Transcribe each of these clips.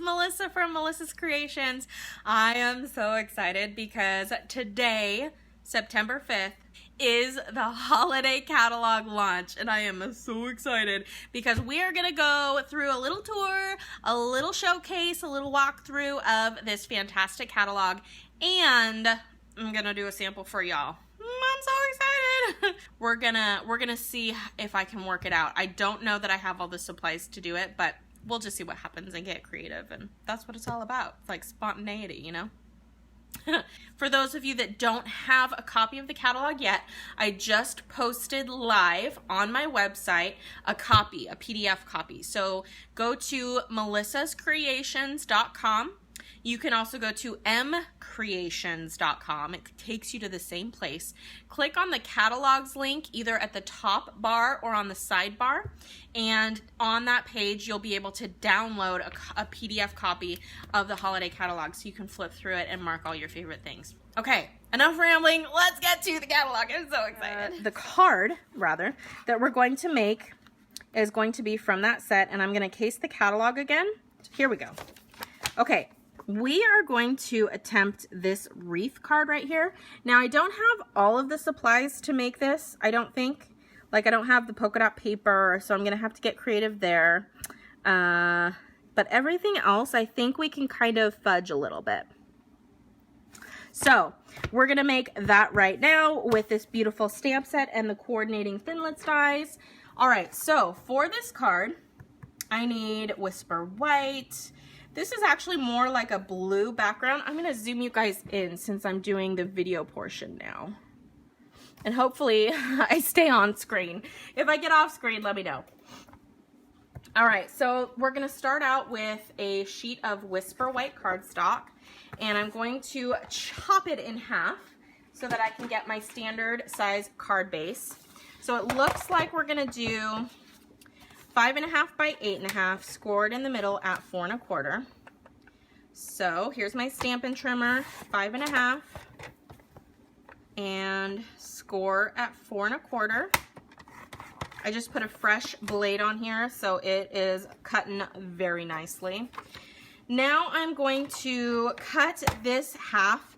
Melissa from Melissa's Creations. I am so excited because today, September 5th, is the holiday catalog launch, and I am so excited because we are gonna go through a little tour, a little showcase, a little walkthrough of this fantastic catalog, and I'm gonna do a sample for y'all. I'm so excited. We're gonna see if I can work it out. I don't know that I have all the supplies to do it, but we'll just see what happens and get creative, and that's what it's all about. It's like spontaneity, you know? For those of you that don't have a copy of the catalog yet, I just posted live on my website a copy, a PDF copy. So go to melissascreations.com. You can also go to MKre8tions.com. It takes you to the same place. Click on the catalogs link either at the top bar or on the sidebar. And on that page, you'll be able to download a PDF copy of the holiday catalog so you can flip through it and mark all your favorite things. Okay, enough rambling. Let's get to the catalog. I'm so excited. The card, rather, that we're going to make is going to be from that set, and I'm going to case the catalog again. Here we go. Okay. We are going to attempt this wreath card right here. Now, I don't have all of the supplies to make this, I don't think. Like, I don't have the polka dot paper, so I'm going to have to get creative there. But everything else, I think we can kind of fudge a little bit. So, we're going to make that right now with this beautiful stamp set and the coordinating Thinlits dies. All right, so for this card, I need Whisper White. This is actually more like a blue background. I'm gonna zoom you guys in since I'm doing the video portion now. And hopefully I stay on screen. If I get off screen, let me know. All right, so we're gonna start out with a sheet of Whisper White cardstock, and I'm going to chop it in half so that I can get my standard size card base. So it looks like we're gonna do 5.5 by 8.5, scored in the middle at 4 1/4. So here's my Stampin' trimmer, 5.5, and score at 4 1/4. I just put a fresh blade on here, so it is cutting very nicely. Now I'm going to cut this half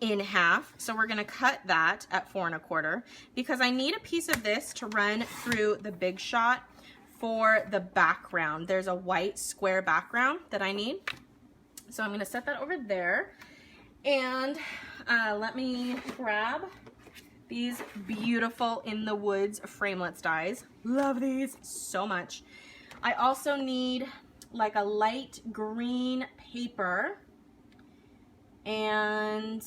in half. So we're gonna cut that at 4 1/4 because I need a piece of this to run through the big shot for the background. There's a white square background that I need. So I'm gonna set that over there. And let me grab these beautiful In the Woods framelits dies. Love these so much. I also need like a light green paper and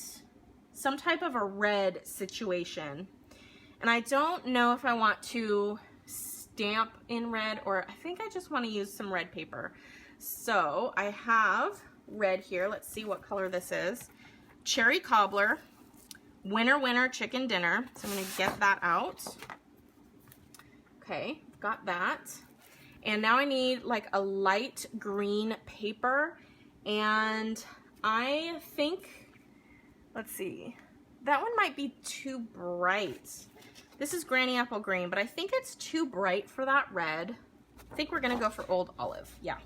some type of a red situation. And I don't know if I want to stamp in red, or I think I just want to use some red paper. So I have red here. Let's see what color this is. Cherry Cobbler, Winter Winter Chicken Dinner. So I'm going to get that out. Okay, got that. And now I need like a light green paper, and I think, let's see, that one might be too bright. This is Granny Apple Green, but I think it's too bright for that red. I think we're gonna go for Old Olive, yeah.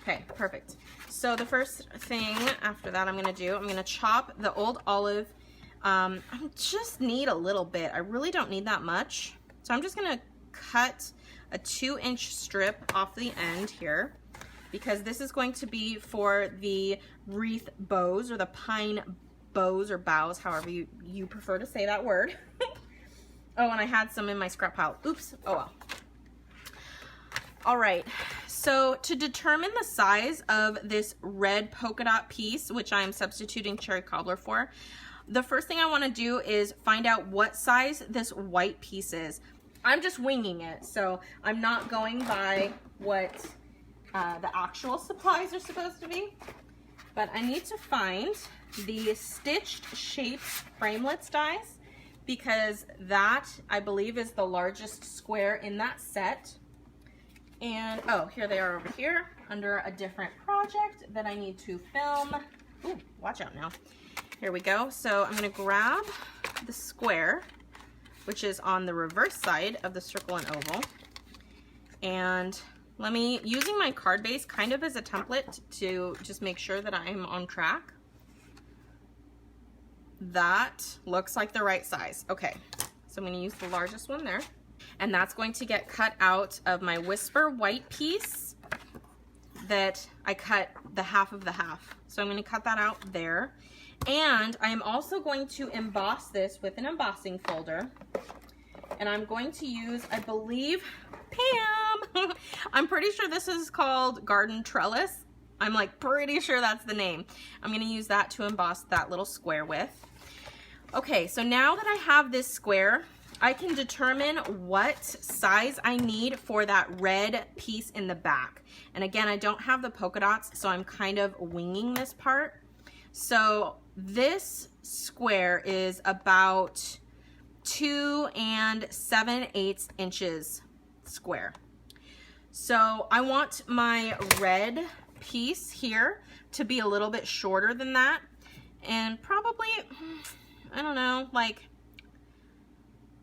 Okay, perfect. So the first thing after that I'm gonna chop the Old Olive. I just need a little bit. I really don't need that much. So I'm just gonna cut a 2-inch strip off the end here, because this is going to be for the wreath bows, or the pine bows or boughs, however you prefer to say that word. Oh, and I had some in my scrap pile. Oops. Oh well. All right. So to determine the size of this red polka dot piece, which I'm substituting Cherry Cobbler for, the first thing I want to do is find out what size this white piece is. I'm just winging it, so I'm not going by what the actual supplies are supposed to be. But I need to find the stitched shapes framelits dies, because that, I believe, is the largest square in that set. And, oh, here they are over here under a different project that I need to film. Ooh, watch out now. Here we go. So I'm going to grab the square, which is on the reverse side of the circle and oval. And let me, using my card base kind of as a template to just make sure that I'm on track. That looks like the right size. Okay, so I'm going to use the largest one there. And that's going to get cut out of my Whisper white piece that I cut the half of the half. So I'm going to cut that out there. And I am also going to emboss this with an embossing folder. And I'm going to use, I believe, Pam. I'm pretty sure this is called Garden Trellis. I'm like pretty sure that's the name. I'm going to use that to emboss that little square with. Okay, so now that I have this square, I can determine what size I need for that red piece in the back. And again, I don't have the polka dots, so I'm kind of winging this part. So this square is about 2 7/8 inches square. So I want my red piece here to be a little bit shorter than that, and probably, I don't know, like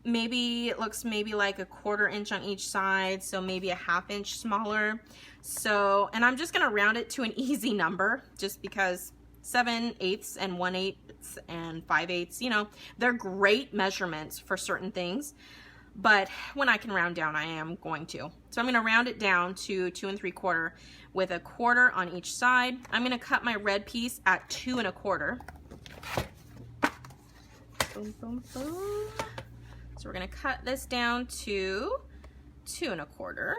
maybe it looks maybe like a 1/4 inch on each side, so maybe a 1/2 inch smaller. So, and I'm just gonna round it to an easy number just because 7/8 and 1/8 and 5/8, you know, they're great measurements for certain things, but when I can round down, I am going to. So I'm gonna round it down to 2 3/4 with a 1/4 on each side. I'm gonna cut my red piece at 2 1/4. Boom, boom, boom. So we're gonna cut this down to 2 1/4.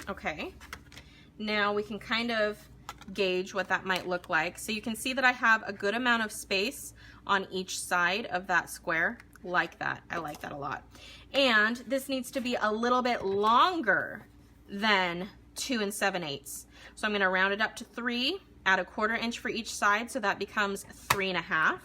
Okay, now we can kind of gauge what that might look like. So you can see that I have a good amount of space on each side of that square, like that. I like that a lot. And this needs to be a little bit longer than 2 7/8. So I'm gonna round it up to 3, add a 1/4 inch for each side, so that becomes 3 1/2.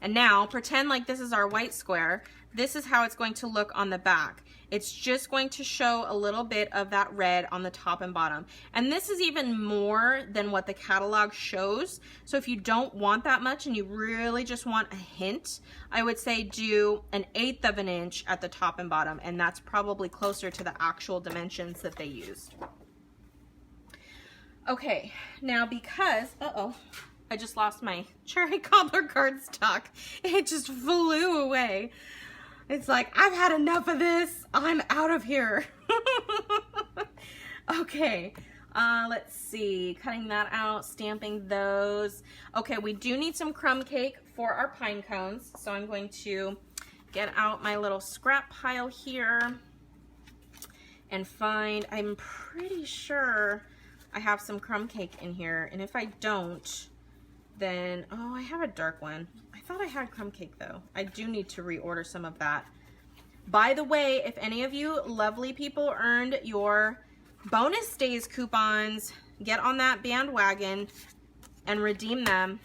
And now pretend like this is our white square. This is how it's going to look on the back. It's just going to show a little bit of that red on the top and bottom. And this is even more than what the catalog shows. So if you don't want that much and you really just want a hint, I would say do 1/8 of an inch at the top and bottom. And that's probably closer to the actual dimensions that they used. Okay, now because, I just lost my cherry cobbler cardstock. It just flew away. It's like, I've had enough of this. I'm out of here. Okay, let's see. Cutting that out, stamping those. Okay, we do need some crumb cake for our pine cones. So I'm going to get out my little scrap pile here and find, I'm pretty sure I have some crumb cake in here. And if I don't, then, oh, I have a dark one. I thought I had crumb cake though. I do need to reorder some of that. By the way, if any of you lovely people earned your bonus days coupons, get on that bandwagon and redeem them.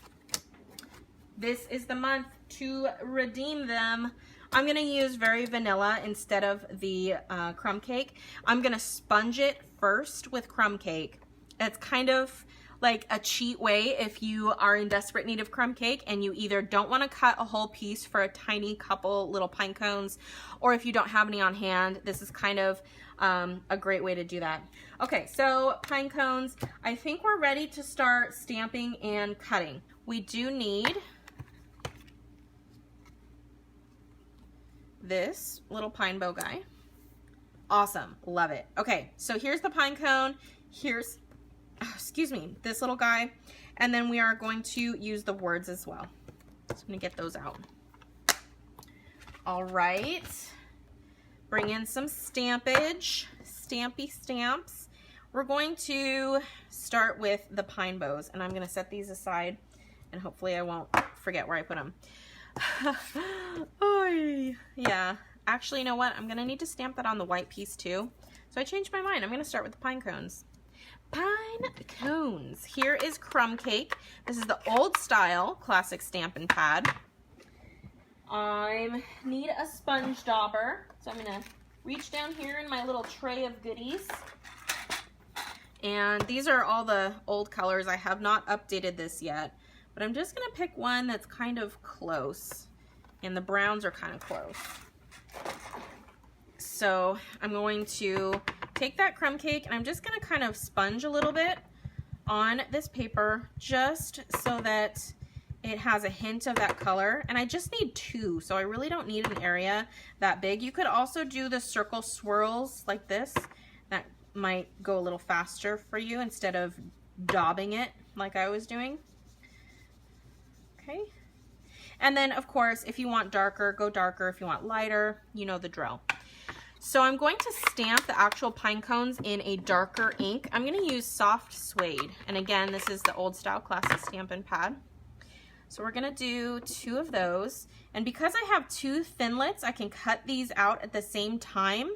This is the month to redeem them. I'm gonna use very vanilla instead of the crumb cake. I'm gonna sponge it first with crumb cake. It's kind of like a cheat way if you are in desperate need of crumb cake and you either don't want to cut a whole piece for a tiny couple little pine cones, or if you don't have any on hand, this is kind of a great way to do that. Okay, so pine cones, I think we're ready to start stamping and cutting. We do need this little pine bow guy. Awesome, love it. Okay, so here's the pine cone. Here's, excuse me, this little guy, and then we are going to use the words as well. So I'm gonna get those out. All right, bring in some stampage, stampy stamps. We're going to start with the pine bows, and I'm gonna set these aside, and hopefully I won't forget where I put them. Oh, yeah, actually, you know what? I'm gonna need to stamp that on the white piece too. So I changed my mind. I'm gonna start with the pine cones. Pine cones. Here is crumb cake. This is the old style classic Stampin' pad. I need a sponge dauber, so I'm gonna reach down here in my little tray of goodies. And these are all the old colors. I have not updated this yet, but I'm just gonna pick one that's kind of close, and the browns are kind of close. so I'm going to take that crumb cake and I'm just going to kind of sponge a little bit on this paper just so that it has a hint of that color. And I just need 2, so I really don't need an area that big. You could also do the circle swirls like this. That might go a little faster for you instead of daubing it like I was doing. Okay. And then, of course, if you want darker, go darker. If you want lighter, you know the drill. So I'm going to stamp the actual pine cones in a darker ink. I'm going to use soft suede. And again, this is the old style classic Stampin' pad. So we're going to do 2 of those. And because I have 2 thinlits, I can cut these out at the same time.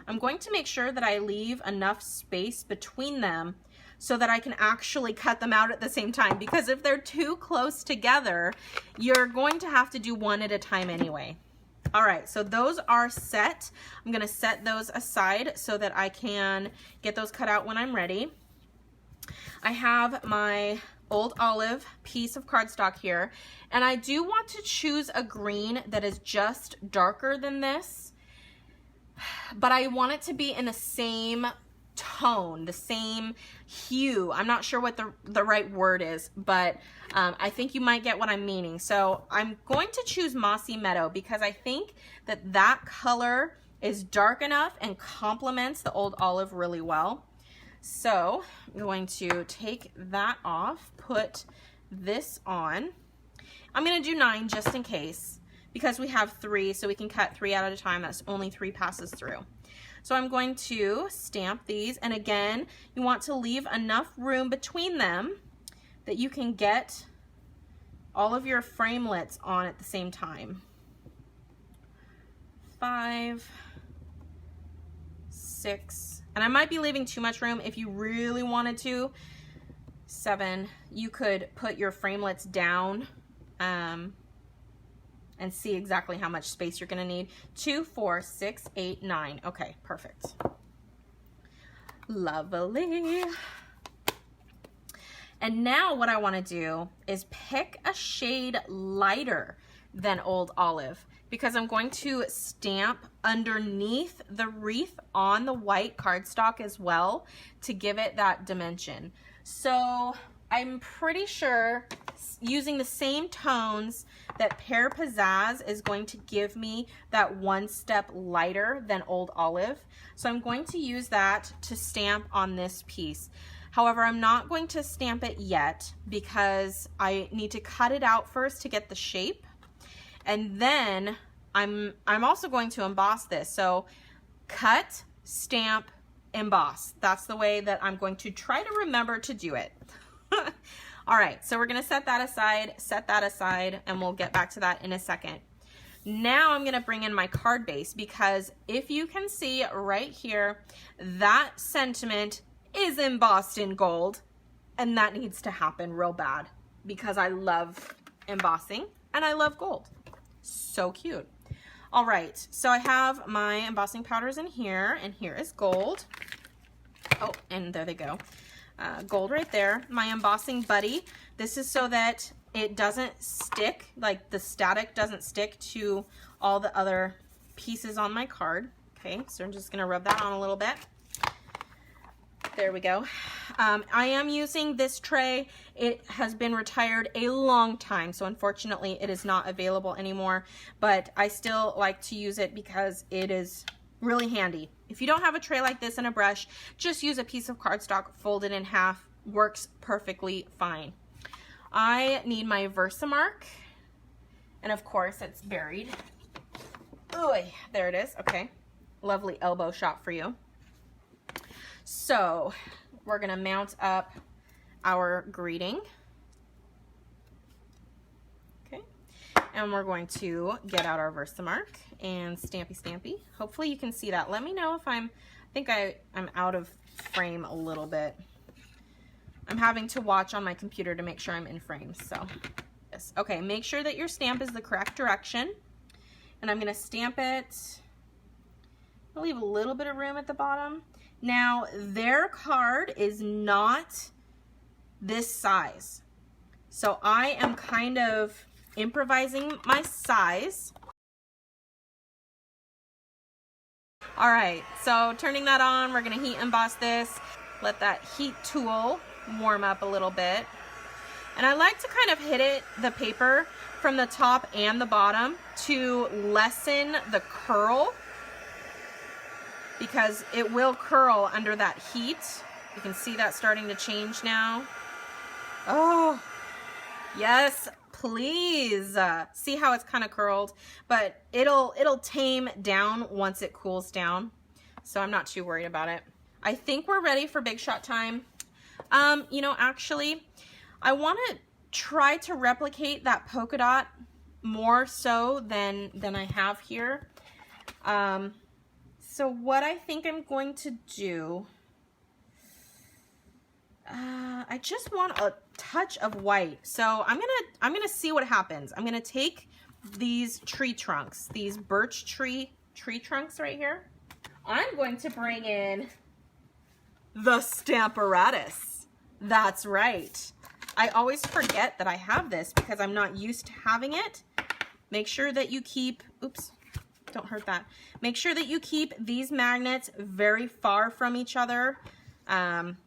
I'm going to make sure that I leave enough space between them so that I can actually cut them out at the same time, because if they're too close together, you're going to have to do one at a time anyway. All right, so those are set. I'm gonna set those aside so that I can get those cut out when I'm ready. I have my old olive piece of cardstock here, and I do want to choose a green that is just darker than this, but I want it to be in the same tone, the same hue. I'm not sure what the right word is, but I think you might get what I'm meaning. So I'm going to choose Mossy Meadow because I think that that color is dark enough and complements the old olive really well. So I'm going to take that off, put this on. I'm going to do 9 just in case because we have 3, so we can cut 3 out at a time. That's only 3 passes through. So I'm going to stamp these, and again, you want to leave enough room between them that you can get all of your framelits on at the same time. 5, 6, and I might be leaving too much room. If you really wanted to, 7, you could put your framelits down and see exactly how much space you're gonna need. 2, 4, 6, 8, 9. Okay, perfect. Lovely. And now what I wanna do is pick a shade lighter than Old Olive because I'm going to stamp underneath the wreath on the white cardstock as well to give it that dimension. So I'm pretty sure using the same tones that Pear Pizzazz is going to give me that 1 step lighter than Old Olive. So I'm going to use that to stamp on this piece. However, I'm not going to stamp it yet because I need to cut it out first to get the shape. And then I'm also going to emboss this. So cut, stamp, emboss. That's the way that I'm going to try to remember to do it. All right, so we're gonna set that aside, and we'll get back to that in a second. Now I'm gonna bring in my card base because if you can see right here, that sentiment is embossed in gold, and that needs to happen real bad because I love embossing and I love gold. So cute. All right, so I have my embossing powders in here, and here is gold. Oh, and there they go. Gold right there. My embossing buddy. This is so that it doesn't stick, like the static doesn't stick to all the other pieces on my card. Okay, so I'm just gonna rub that on a little bit. There we go. I am using this tray. It has been retired a long time, so unfortunately it is not available anymore, but I still like to use it because it is really handy. If you don't have a tray like this and a brush, just use a piece of cardstock, fold it in half, works perfectly fine. I need my Versamark, and of course it's buried. Ooh, there it is. Okay, lovely elbow shot for you. So we're gonna mount up our greeting. Okay, and we're going to get out our Versamark and stampy stampy. Hopefully you can see that. Let me know if I think I'm out of frame a little bit. I'm having to watch on my computer to make sure I'm in frame, so yes. Okay, make sure that your stamp is the correct direction, and I'm gonna stamp it. I'll leave a little bit of room at the bottom. Now, their card is not this size, so I am kind of improvising my size. All right, so turning that on, we're gonna heat emboss this. Let that heat tool warm up a little bit. And I like to kind of hit the paper from the top and the bottom to lessen the curl, because it will curl under that heat. You can see that starting to change now. Oh, yes, please. See how it's kind of curled, but it'll tame down once it cools down. So I'm not too worried about it. I think we're ready for big shot time. You know, actually, I want to try to replicate that polka dot more so than I have here. So what I think I'm going to do, I just want a touch of white. So I'm gonna see what happens. I'm gonna take these tree trunks, these birch tree trunks right here. I'm going to bring in the Stamparatus. That's right. I always forget that I have this because I'm not used to having it. Make sure that you keep, oops, don't hurt that. Make sure that you keep these magnets very far from each other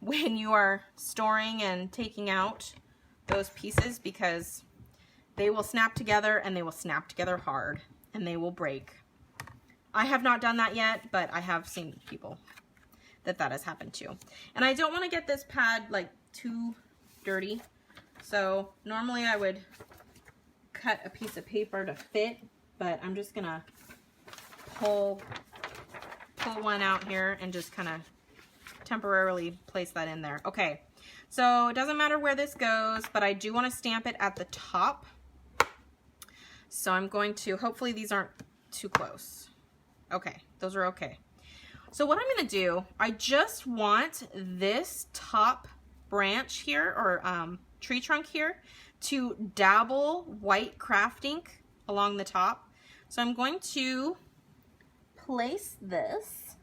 when you are storing and taking out those pieces, because they will snap together, and they will snap together hard, and they will break. I have not done that yet, but I have seen people that has happened to. And I don't want to get this pad like too dirty. So normally I would cut a piece of paper to fit, but I'm just gonna pull one out here and just kind of temporarily place that in there. Okay, so it doesn't matter where this goes, but I do want to stamp it at the top. So I'm going to, hopefully these aren't too close. Okay, those are okay. So what I'm going to do, I just want this top branch here, or tree trunk here, to dabble white craft ink along the top. So I'm going to place this,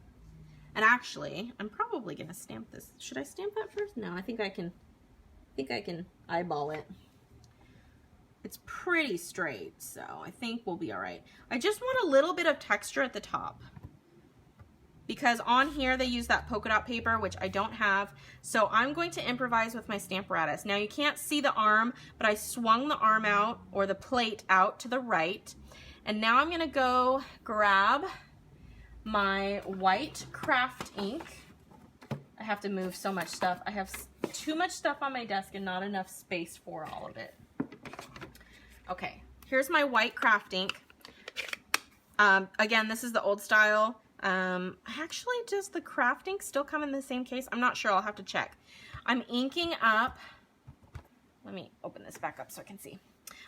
and actually I'm probably going to stamp this. Should I stamp that first? No, I think I can eyeball it. It's pretty straight, so I think we'll be all right. I just want a little bit of texture at the top, because on here they use that polka dot paper, which I don't have. So I'm going to improvise with my Stamparatus. Now you can't see the arm, but I swung the arm out, or the plate out to the right. And now I'm gonna go grab my white craft ink. I have to move so much stuff. I have too much stuff on my desk and not enough space for all of it. Okay, here's my white craft ink. Again, this is the old style. Actually, does the craft ink still come in the same case? I'm not sure, I'll have to check. I'm inking up, let me open this back up so I can see.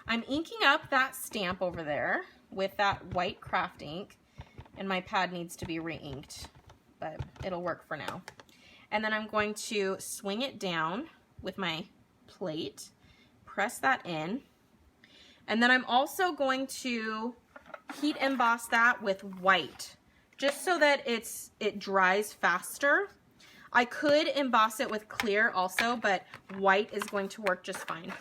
I'm inking up that stamp over there with that white craft ink, and my pad needs to be re-inked, but it'll work for now. And then I'm going to swing it down with my plate, press that in, and then I'm also going to heat emboss that with white, just so that it dries faster. I could emboss it with clear also, but white is going to work just fine.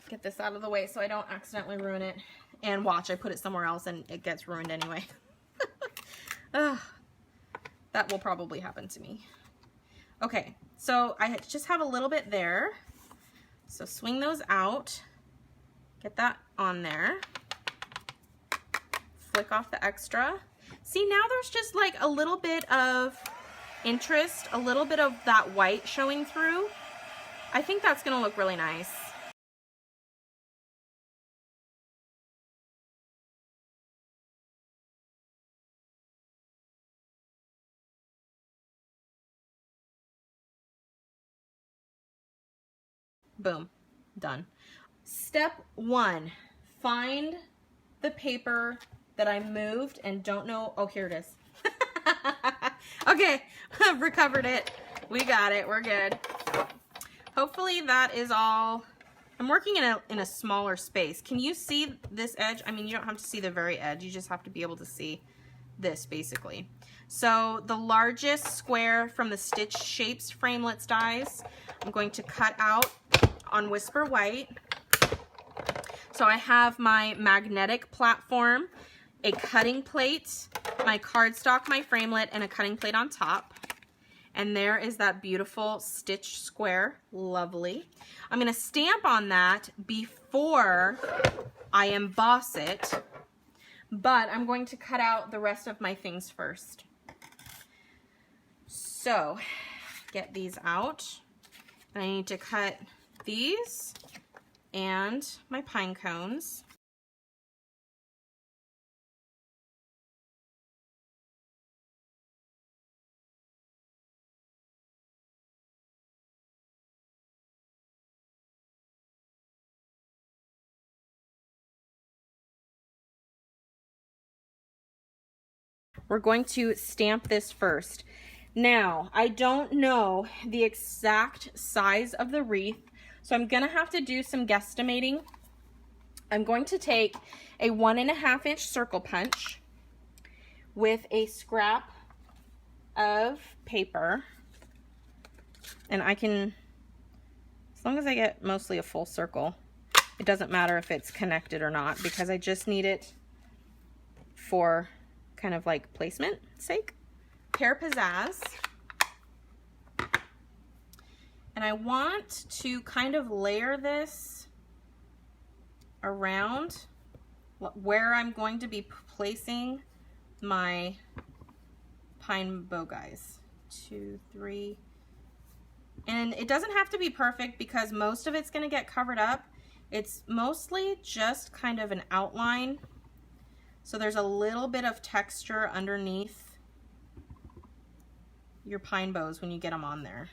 Get this out of the way so I don't accidentally ruin it. And watch, I put it somewhere else and it gets ruined anyway. That will probably happen to me. Okay, so I just have a little bit there. So swing those out. Get that on there. Flick off the extra. See, now there's just like a little bit of interest, a little bit of that white showing through. I think that's gonna look really nice. Boom, done. Step 1, find the paper that I moved and don't know. Oh, here it is. Okay, I've recovered it. We got it, we're good. Hopefully that is all. I'm working in a smaller space. Can you see this edge? I mean, you don't have to see the very edge. You just have to be able to see this basically. So the largest square from the Stitch Shapes Framelits dies, I'm going to cut out on Whisper White. So I have my magnetic platform, a cutting plate, my cardstock, my framelit, and a cutting plate on top. And there is that beautiful stitch square. Lovely. I'm going to stamp on that before I emboss it, but I'm going to cut out the rest of my things first. So, get these out. And I need to cut these and my pine cones. We're going to stamp this first. Now, I don't know the exact size of the wreath, so I'm gonna have to do some guesstimating. I'm going to take a 1.5 inch circle punch with a scrap of paper, and I can, as long as I get mostly a full circle, it doesn't matter if it's connected or not, because I just need it for kind of like placement sake. Pear Pizzazz. And I want to kind of layer this around where I'm going to be placing my pine bow guys. 2, 3. And it doesn't have to be perfect because most of it's going to get covered up. It's mostly just kind of an outline. So there's a little bit of texture underneath your pine bows when you get them on there.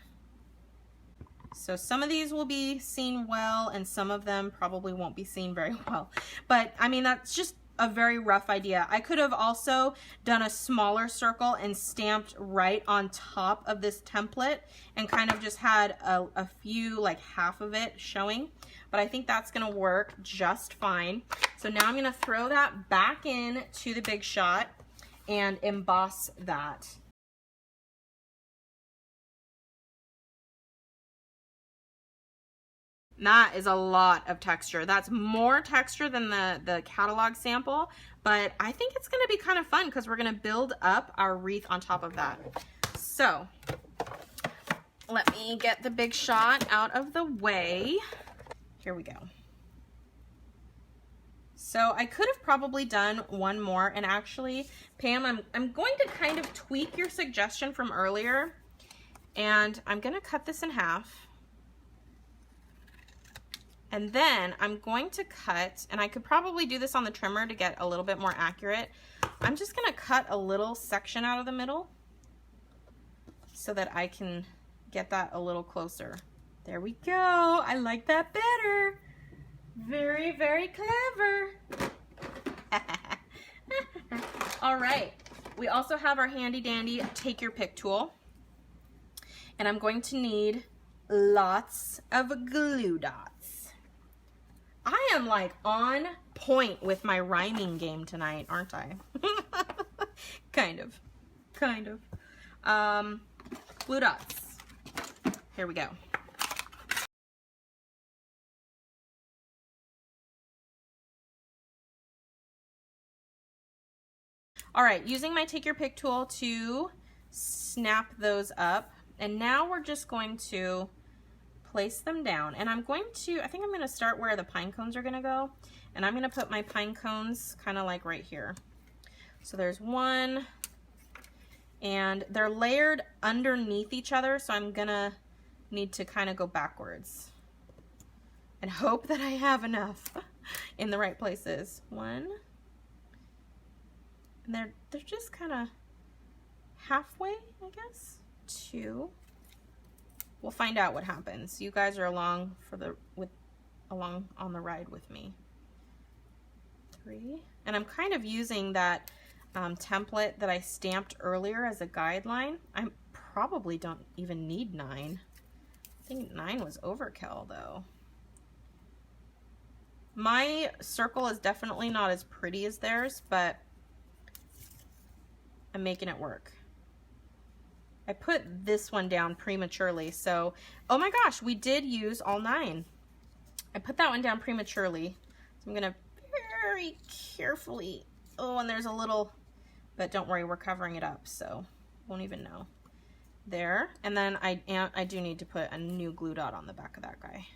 So some of these will be seen well and some of them probably won't be seen very well. But I mean, that's just a very rough idea. I could have also done a smaller circle and stamped right on top of this template and kind of just had a few, like half of it showing. But I think that's gonna work just fine. So now I'm gonna throw that back in to the Big Shot and emboss that. That is a lot of texture. That's more texture than the catalog sample, but I think it's gonna be kind of fun because we're gonna build up our wreath on top of that. So let me get the Big Shot out of the way. Here we go. So I could have probably done one more, and actually, Pam, I'm going to kind of tweak your suggestion from earlier, and I'm gonna cut this in half. And then I'm going to cut, and I could probably do this on the trimmer to get a little bit more accurate. I'm just gonna cut a little section out of the middle so that I can get that a little closer. There we go. I like that better. Very, very clever. All right. We also have our handy dandy take your pick tool. And I'm going to need lots of glue dots. I am like on point with my rhyming game tonight, aren't I? Kind of. Glue dots. Here we go. All right, using my take your pick tool to snap those up. And now we're just going to place them down. And I'm going to, I think I'm gonna start where the pine cones are gonna go. And I'm gonna put my pine cones kind of like right here. So there's one, and they're layered underneath each other. So I'm gonna need to kind of go backwards and hope that I have enough in the right places. One. And they're just kind of halfway, I guess. 2. We'll find out what happens. You guys are along along on the ride with me. 3. And I'm kind of using that template that I stamped earlier as a guideline. I probably don't even need 9. I think 9 was overkill though. My circle is definitely not as pretty as theirs, but I'm making it work. I put this one down prematurely, so, oh my gosh, we did use all 9. I put that one down prematurely, so I'm gonna very carefully, oh, and there's a little but don't worry, we're covering it up, so won't even know. There, and then I do need to put a new glue dot on the back of that guy.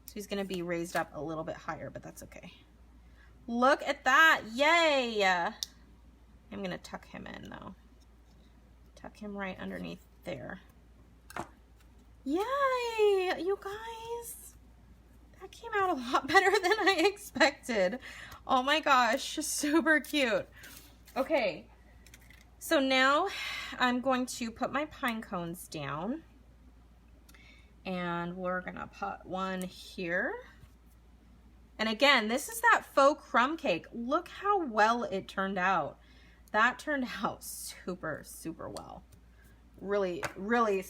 So he's gonna be raised up a little bit higher, but that's okay. Look at that, yay! I'm gonna tuck him in though. Tuck him right underneath there. Yay, you guys! That came out a lot better than I expected. Oh my gosh, super cute. Okay, so now I'm going to put my pine cones down, and we're gonna put one here. And again, this is that faux crumb cake. Look how well it turned out. That turned out super, super well. Really, really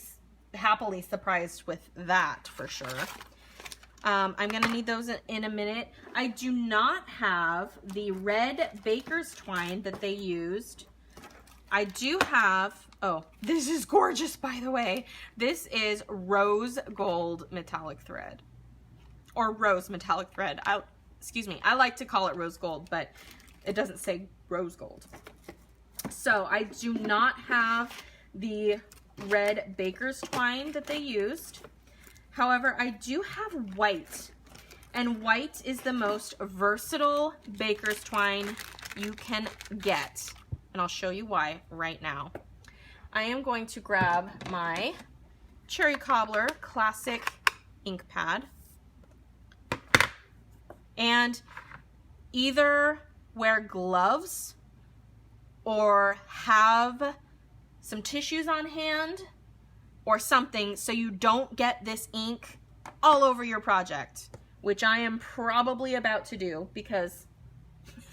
happily surprised with that for sure. I'm gonna need those in a minute. I do not have the red baker's twine that they used. I do have, oh, this is gorgeous, by the way. This is rose gold metallic thread, or rose metallic thread. Excuse me, I like to call it rose gold, but it doesn't say rose gold. So I do not have the red baker's twine that they used. However, I do have white, and white is the most versatile baker's twine you can get. And I'll show you why right now. I am going to grab my Cherry Cobbler Classic ink pad and either wear gloves or have some tissues on hand or something so you don't get this ink all over your project, which I am probably about to do because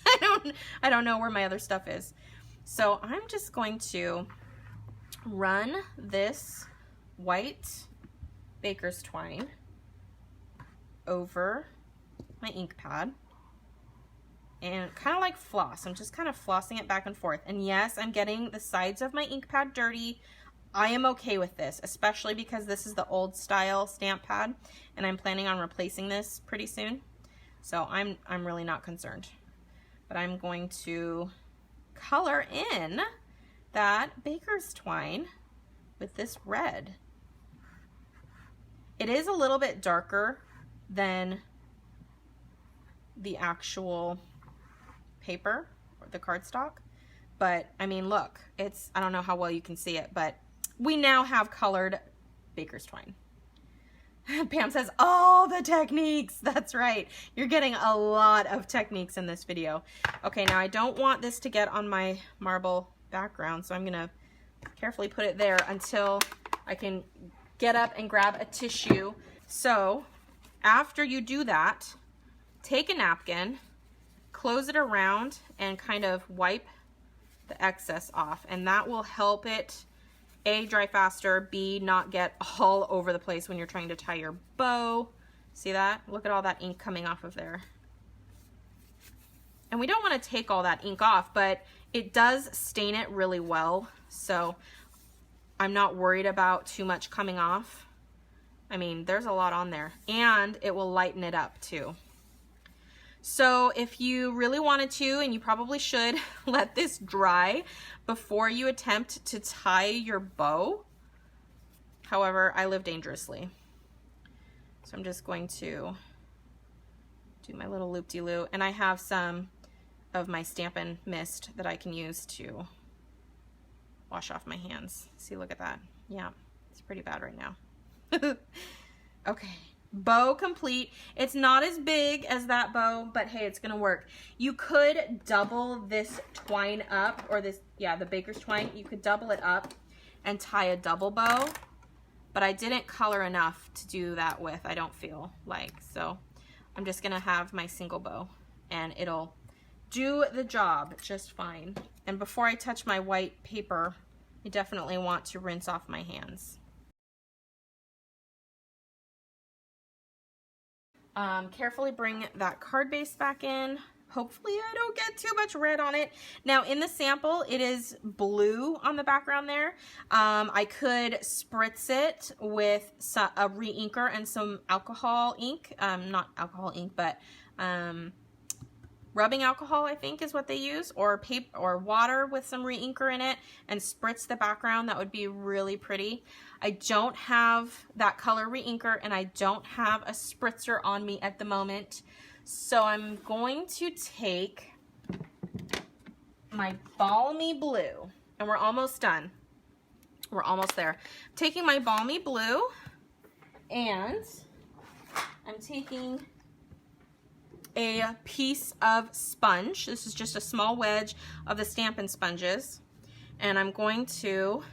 I don't know where my other stuff is. So I'm just going to run this white baker's twine over my ink pad and kind of like floss. I'm just kind of flossing it back and forth. And yes, I'm getting the sides of my ink pad dirty. I am okay with this, especially because this is the old style stamp pad and I'm planning on replacing this pretty soon. So I'm really not concerned. But I'm going to color in that baker's twine with this red. It is a little bit darker than the actual paper or the cardstock, but I mean, look, it's, I don't know how well you can see it, but we now have colored baker's twine. Pam says, all the techniques. That's right. You're getting a lot of techniques in this video. Okay, now I don't want this to get on my marble background, so I'm gonna carefully put it there until I can get up and grab a tissue. So after you do that, take a napkin, close it around, and kind of wipe the excess off, and that will help it A, dry faster, B, not get all over the place when you're trying to tie your bow. See that? Look at all that ink coming off of there. And we don't want to take all that ink off, but it does stain it really well, so I'm not worried about too much coming off. I mean, there's a lot on there, and it will lighten it up too. So if you really wanted to, and you probably should, let this dry before you attempt to tie your bow. However, I live dangerously. So I'm just going to do my little loop-de-loo, and I have some of my Stampin' mist that I can use to wash off my hands. See, look at that. Yeah, it's pretty bad right now. Okay. Bow complete. It's not as big as that bow, but hey, it's gonna work. You could double this twine up, or this, yeah, the baker's twine. You could double it up and tie a double bow, but I didn't color enough to do that with, I don't feel like. So I'm just gonna have my single bow and it'll do the job just fine. And before I touch my white paper, I definitely want to rinse off my hands. Carefully bring that card base back in. Hopefully I don't get too much red on it. Now in the sample, it is blue on the background there. I could spritz it with a re-inker and some alcohol ink. Not alcohol ink, but rubbing alcohol, I think is what they use, or paper or water with some re-inker in it, and spritz the background. That would be really pretty. I don't have that color re-inker, and I don't have a spritzer on me at the moment. So I'm going to take my Balmy Blue, and we're almost done. We're almost there. I'm taking my Balmy Blue, and I'm taking a piece of sponge. This is just a small wedge of the Stampin' sponges, and I'm going to,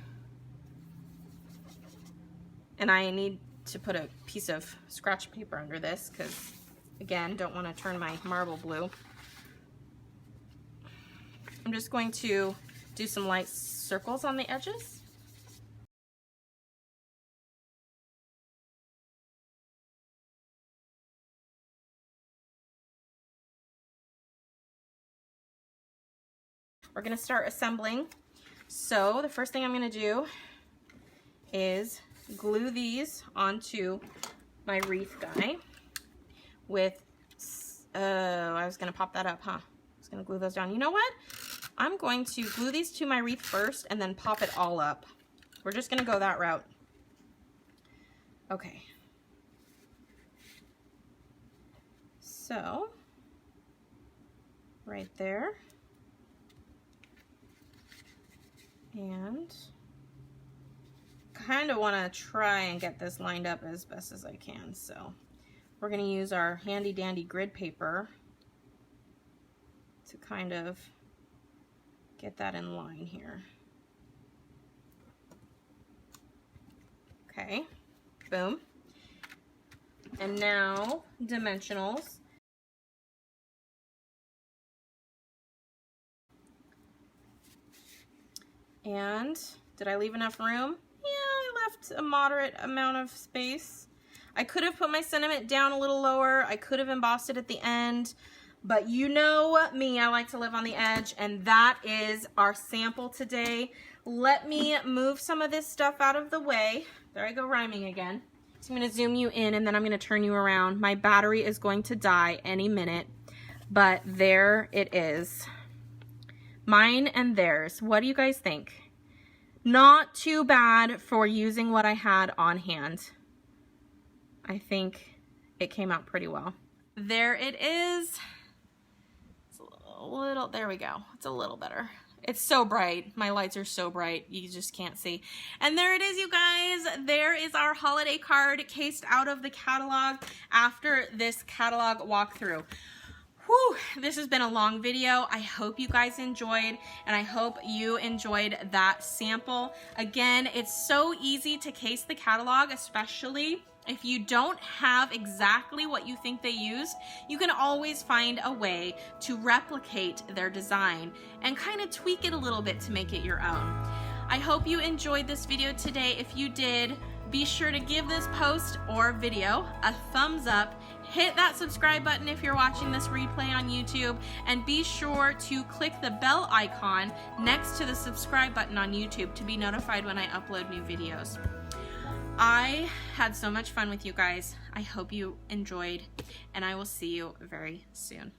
and I need to put a piece of scratch paper under this because, again, don't want to turn my marble blue. I'm just going to do some light circles on the edges. We're gonna start assembling. So the first thing I'm gonna do is glue these onto my wreath guy with, I was gonna pop that up, huh? I was gonna glue those down. You know what? I'm going to glue these to my wreath first and then pop it all up. We're just gonna go that route. Okay. So, right there. And kind of want to try and get this lined up as best as I can. So we're going to use our handy dandy grid paper to kind of get that in line here. Okay, boom. And now dimensionals. And did I leave enough room? Yeah, I left a moderate amount of space. I could have put my sentiment down a little lower. I could have embossed it at the end, but you know me, I like to live on the edge, and that is our sample today. Let me move some of this stuff out of the way. There I go rhyming again. So I'm gonna zoom you in and then I'm gonna turn you around. My battery is going to die any minute, but there it is. Mine and theirs. What do you guys think? Not too bad for using what I had on hand. I think it came out pretty well. There it is. It's a little, there we go. It's a little better. It's so bright. My lights are so bright. You just can't see. And there it is, you guys. There is our holiday card cased out of the catalog after this catalog walkthrough. Whew, this has been a long video. I hope you guys enjoyed, and I hope you enjoyed that sample. Again, it's so easy to case the catalog, especially if you don't have exactly what you think they used. You can always find a way to replicate their design and kind of tweak it a little bit to make it your own. I hope you enjoyed this video today. If you did, be sure to give this post or video a thumbs up. Hit that subscribe button if you're watching this replay on YouTube, and be sure to click the bell icon next to the subscribe button on YouTube to be notified when I upload new videos. I had so much fun with you guys. I hope you enjoyed, and I will see you very soon.